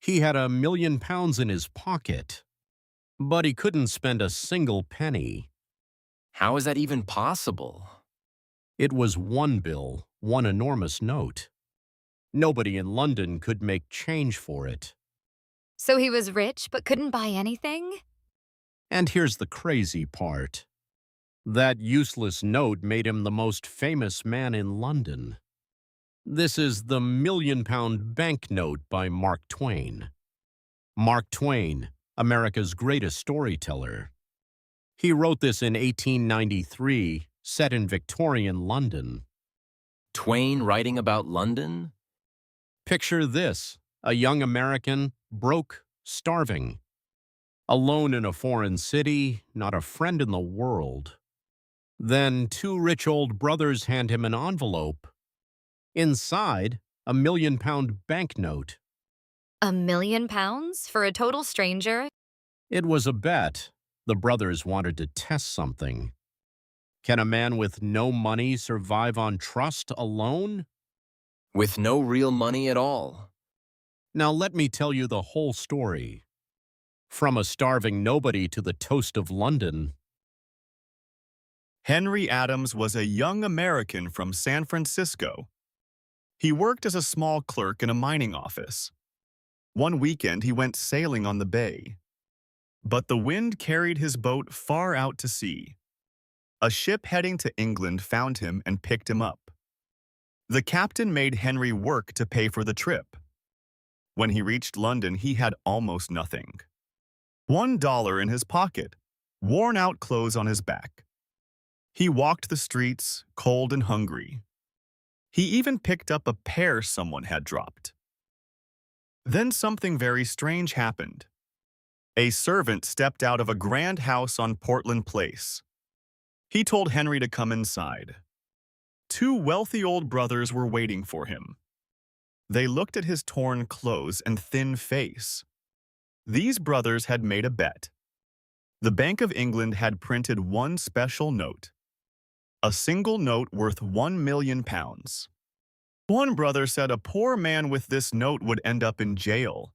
He had £1 million in his pocket, but he couldn't spend a single penny. How is that even possible? It was one bill, one enormous note. Nobody in London could make change for it. So he was rich but couldn't buy anything? And here's the crazy part. That useless note made him the most famous man in London. This is the £1 million banknote by Mark Twain. Mark Twain, America's greatest storyteller. He wrote this in 1893, set in Victorian London. Twain writing about London? Picture this, a young American, broke, starving. Alone in a foreign city, not a friend in the world. Then two rich old brothers hand him an envelope. Inside, a £1 million banknote. £1 million for a total stranger? It was a bet. The brothers wanted to test something. Can a man with no money survive on trust alone? With no real money at all. Now let me tell you the whole story. From a starving nobody to the toast of London. Henry Adams was a young American from San Francisco. He worked as a small clerk in a mining office. One weekend, he went sailing on the bay. But the wind carried his boat far out to sea. A ship heading to England found him and picked him up. The captain made Henry work to pay for the trip. When he reached London, he had almost nothing. $1 in his pocket, worn-out clothes on his back. He walked the streets, cold and hungry. He even picked up a pear someone had dropped. Then something very strange happened. A servant stepped out of a grand house on Portland Place. He told Henry to come inside. Two wealthy old brothers were waiting for him. They looked at his torn clothes and thin face. These brothers had made a bet. The Bank of England had printed one special note. A single note worth £1 million. One brother said a poor man with this note would end up in jail.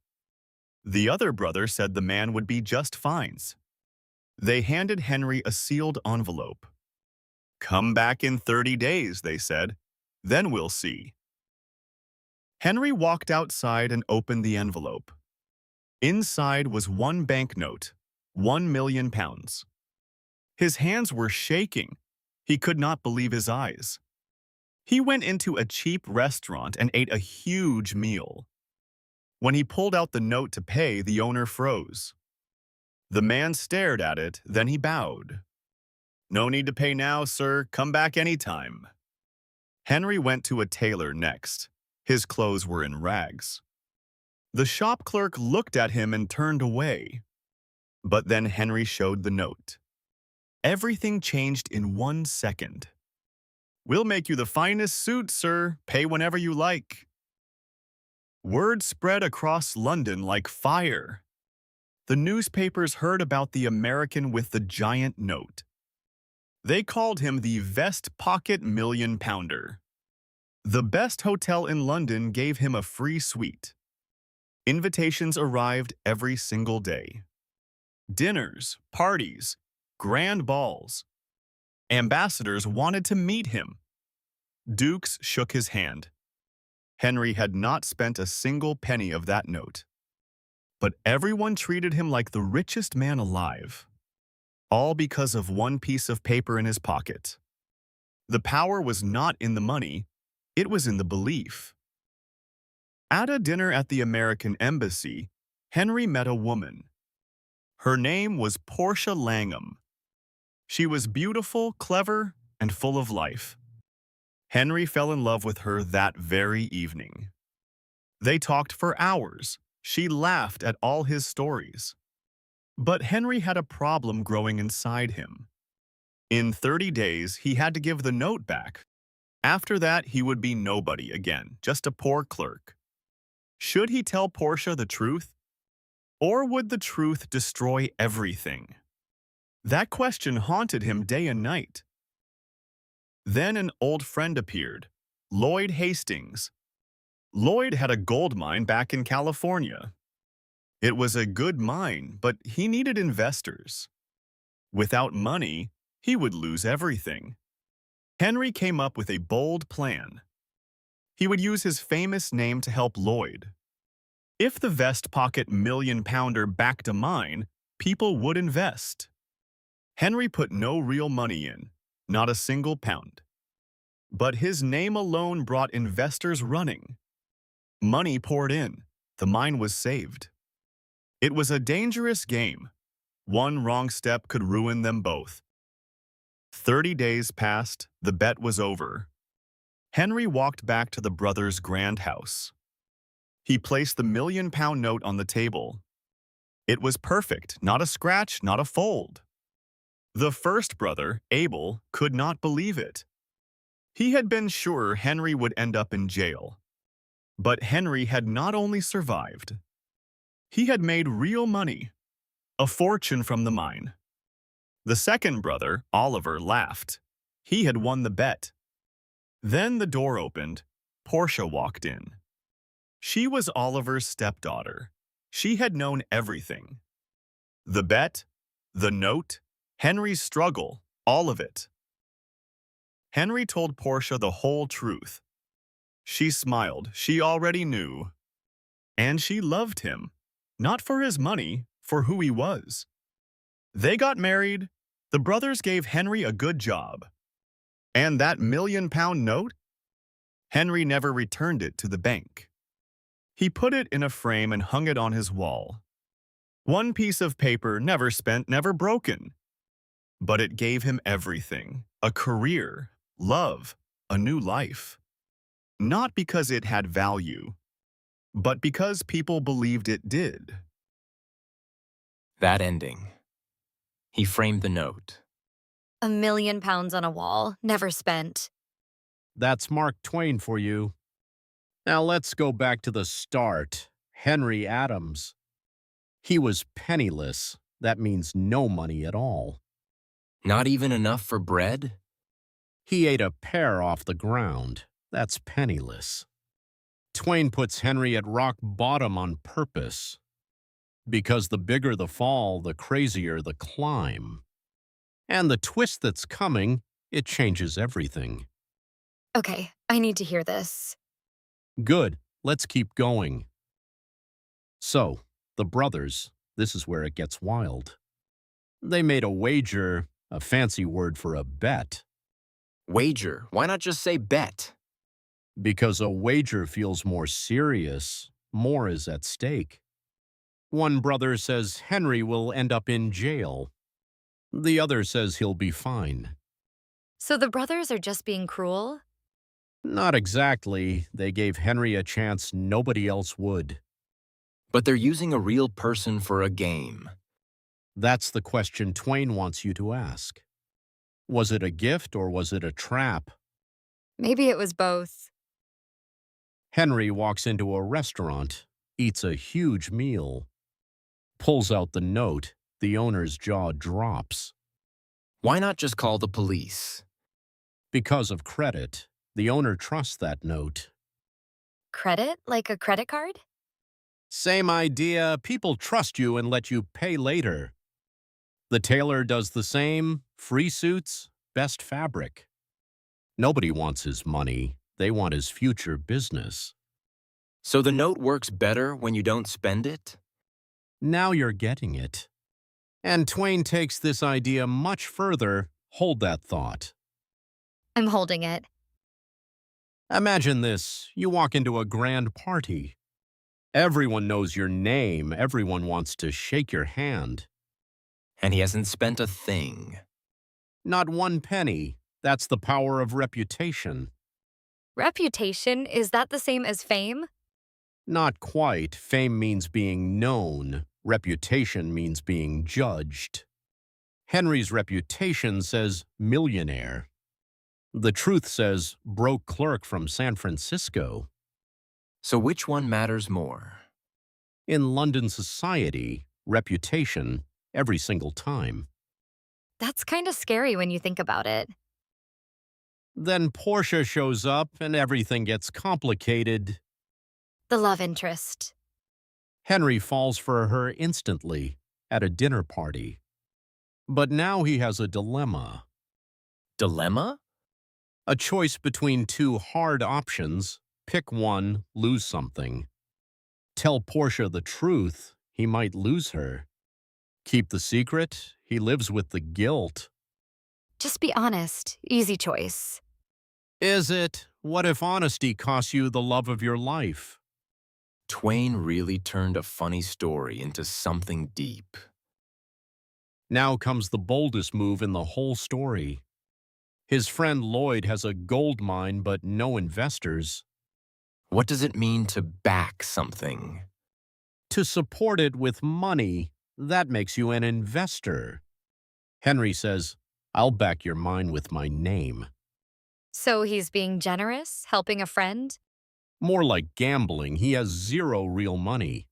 The other brother said the man would be just fines. They handed Henry a sealed envelope. "Come back in 30 days, they said. Then we'll see." Henry walked outside and opened the envelope. Inside was one banknote, £1 million. His hands were shaking. He could not believe his eyes. He went into a cheap restaurant and ate a huge meal. When he pulled out the note to pay, the owner froze. The man stared at it, then he bowed. "No need to pay now, sir. Come back anytime." Henry went to a tailor next. His clothes were in rags. The shop clerk looked at him and turned away. But then Henry showed the note. Everything changed in 1 second. "We'll make you the finest suit, sir. Pay whenever you like." Word spread across London like fire. The newspapers heard about the American with the giant note. They called him the Vest Pocket Million Pounder. The best hotel in London gave him a free suite. Invitations arrived every single day. Dinners, parties, grand balls. Ambassadors wanted to meet him. Dukes shook his hand. Henry had not spent a single penny of that note. But everyone treated him like the richest man alive. All because of one piece of paper in his pocket. The power was not in the money, it was in the belief. At a dinner at the American Embassy, Henry met a woman. Her name was Portia Langham. She was beautiful, clever, and full of life. Henry fell in love with her that very evening. They talked for hours. She laughed at all his stories. But Henry had a problem growing inside him. In 30 days, he had to give the note back. After that, he would be nobody again, just a poor clerk. Should he tell Portia the truth? Or would the truth destroy everything? That question haunted him day and night. Then an old friend appeared, Lloyd Hastings. Lloyd had a gold mine back in California. It was a good mine, but he needed investors. Without money, he would lose everything. Henry came up with a bold plan. He would use his famous name to help Lloyd. If the vest pocket million-pounder backed a mine, people would invest. Henry put no real money in, not a single pound. But his name alone brought investors running. Money poured in. The mine was saved. It was a dangerous game. One wrong step could ruin them both. 30 days passed. The bet was over. Henry walked back to the brothers' grand house. He placed the million-pound note on the table. It was perfect, not a scratch, not a fold. The first brother, Abel, could not believe it. He had been sure Henry would end up in jail. But Henry had not only survived. He had made real money, a fortune from the mine. The second brother, Oliver, laughed. He had won the bet. Then the door opened. Portia walked in. She was Oliver's stepdaughter. She had known everything. The bet, the note, Henry's struggle, all of it. Henry told Portia the whole truth. She smiled. She already knew. And she loved him, not for his money, for who he was. They got married. The brothers gave Henry a good job. And that million-pound note? Henry never returned it to the bank. He put it in a frame and hung it on his wall. One piece of paper, never spent, never broken. But it gave him everything, a career, love, a new life. Not because it had value, but because people believed it did. That ending. He framed the note. £1 million on a wall, never spent. That's Mark Twain for you. Now let's go back to the start. Henry Adams. He was penniless. That means no money at all. Not even enough for bread? He ate a pear off the ground. That's penniless. Twain puts Henry at rock bottom on purpose. Because the bigger the fall, the crazier the climb. And the twist that's coming, it changes everything. Okay, I need to hear this. Good, let's keep going. So, the brothers, this is where it gets wild. They made a wager, a fancy word for a bet. Wager. Why not just say bet? Because a wager feels more serious, more is at stake. One brother says Henry will end up in jail. The other says he'll be fine. So the brothers are just being cruel? Not exactly. They gave Henry a chance nobody else would. But they're using a real person for a game. That's the question Twain wants you to ask. Was it a gift or was it a trap? Maybe it was both. Henry walks into a restaurant, eats a huge meal, pulls out the note. The owner's jaw drops. Why not just call the police? Because of credit. The owner trusts that note. Credit? Like a credit card? Same idea. People trust you and let you pay later. The tailor does the same. Free suits, best fabric. Nobody wants his money. They want his future business. So the note works better when you don't spend it? Now you're getting it. And Twain takes this idea much further. Hold that thought. I'm holding it. Imagine this. You walk into a grand party. Everyone knows your name. Everyone wants to shake your hand. And he hasn't spent a thing. Not one penny. That's the power of reputation. Reputation? Is that the same as fame? Not quite. Fame means being known. Reputation means being judged. Henry's reputation says millionaire. The truth says broke clerk from San Francisco. So which one matters more? In London society, reputation, every single time. That's kind of scary when you think about it. Then Portia shows up and everything gets complicated. The love interest. Henry falls for her instantly at a dinner party. But now he has a dilemma. Dilemma? A choice between two hard options. Pick one, lose something. Tell Portia the truth, he might lose her. Keep the secret, he lives with the guilt. Just be honest. Easy choice. Is it? What if honesty costs you the love of your life? Twain really turned a funny story into something deep. Now comes the boldest move in the whole story. His friend Lloyd has a gold mine but no investors. What does it mean to back something? To support it with money, that makes you an investor. Henry says, I'll back your mine with my name. So he's being generous, helping a friend? More like gambling, he has zero real money.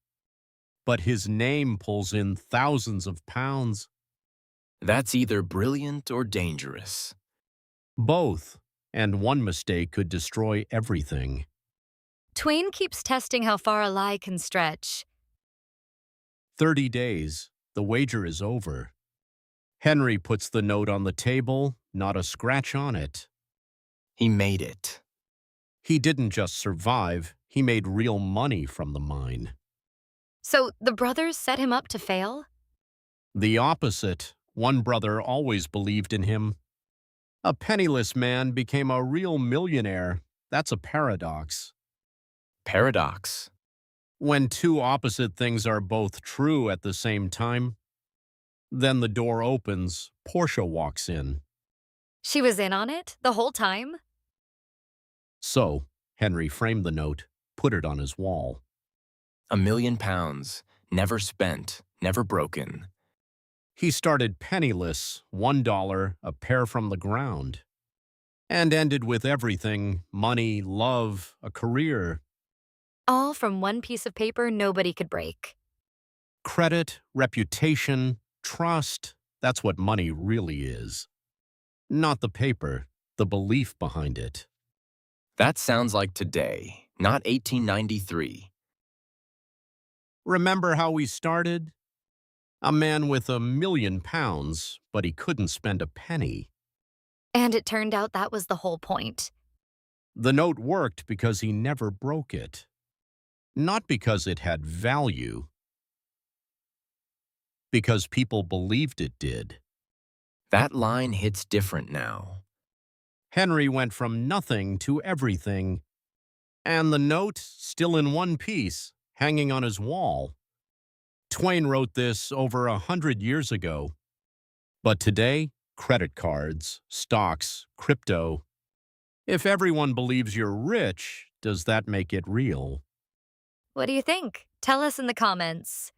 But his name pulls in thousands of pounds. That's either brilliant or dangerous. Both, and one mistake could destroy everything. Twain keeps testing how far a lie can stretch. 30 days, the wager is over. Henry puts the note on the table, not a scratch on it. He made it. He didn't just survive, he made real money from the mine. So the brothers set him up to fail? The opposite. One brother always believed in him. A penniless man became a real millionaire. That's a paradox. Paradox. When two opposite things are both true at the same time, then the door opens, Portia walks in. She was in on it the whole time? So, Henry framed the note, put it on his wall. £1 million, never spent, never broken. He started penniless, $1 a pair from the ground, and ended with everything, money, love, a career. All from one piece of paper nobody could break. Credit, reputation, trust, that's what money really is. Not the paper, the belief behind it. That sounds like today, not 1893. Remember how we started? A man with £1 million, but he couldn't spend a penny. And it turned out that was the whole point. The note worked because he never broke it. Not because it had value. Because people believed it did. That line hits different now. Henry went from nothing to everything. And the note, still in one piece, hanging on his wall. Twain wrote this over 100 years ago. But today, credit cards, stocks, crypto. If everyone believes you're rich, does that make it real? What do you think? Tell us in the comments.